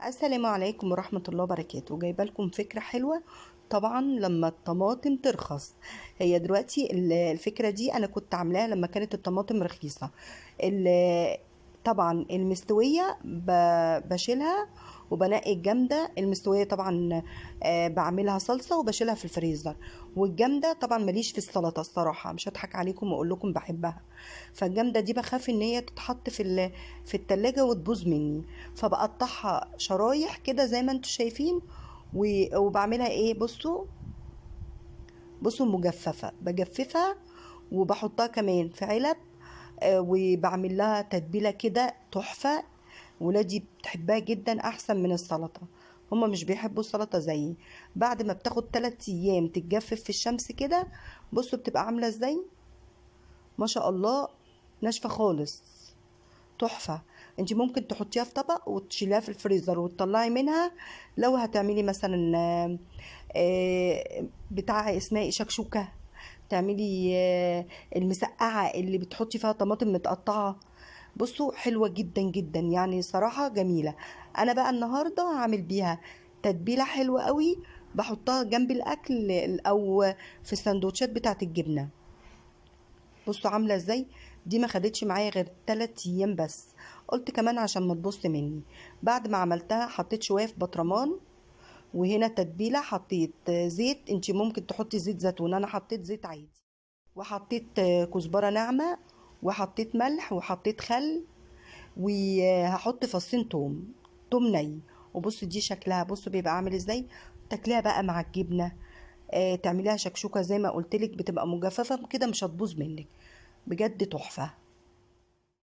السلام عليكم ورحمة الله وبركاته. جايبه لكم فكرة حلوة. طبعا لما الطماطم ترخص، هي دلوقتي الفكرة دي أنا كنت عاملاها لما كانت الطماطم رخيصة. طبعا المستوية بشيلها وبنقي الجامدة المستوية طبعا. بعملها صلصة وبشيلها في الفريزر. والجامدة طبعا ماليش في السلطة الصراحة، مش هضحك عليكم واقول لكم بحبها. فالجامدة دي بخاف ان هي تتحط في التلاجة وتبوظ مني. فبقطعها شرايح كده زي ما انتوا شايفين. وبعملها ايه، بصوا مجففة، بجففها وبحطها كمان في علب. وبعمل لها تتبيلة كده تحفة. ولادي بتحبها جدا احسن من السلطة. هما مش بيحبوا السلطة زيي. بعد ما بتاخد 3 ايام تتجفف في الشمس كده، بصوا بتبقى عاملة ازاي، ما شاء الله، ناشفة خالص، تحفة. انت ممكن تحطيها في طبق وتشيليها في الفريزر وتطلعي منها. لو هتعملي مثلا بتاع اسمها ايه، شكشوكة. تعملي المسقعة اللي بتحطي فيها طماطم متقطعة. بصوا حلوة جدا جدا، يعني صراحة جميلة. انا بقى النهاردة هعمل بيها تتبيلة حلوة قوي، بحطها جنب الاكل او في السندوتشات بتاعت الجبنة. بصوا عامله ازاي. دي ما خدتش معايا غير 3 ايام بس. قلت كمان عشان ما تبص مني. بعد ما عملتها حطيت شويه في بطرمان. وهنا تتبيله، حطيت زيت، انت ممكن تحطي زيت زيتون، انا حطيت زيت عادي. وحطيت كزبره ناعمه. وحطيت ملح وحطيت خل. وهحط فصين توم ني. وبصوا دي شكلها، بصوا بيبقى عامل ازاي. تاكليها بقى مع الجبنه. تعمليها شكشوكه زي ما قلتلك، بتبقى مجففه كده مش هتبوظ منك. بجد تحفة.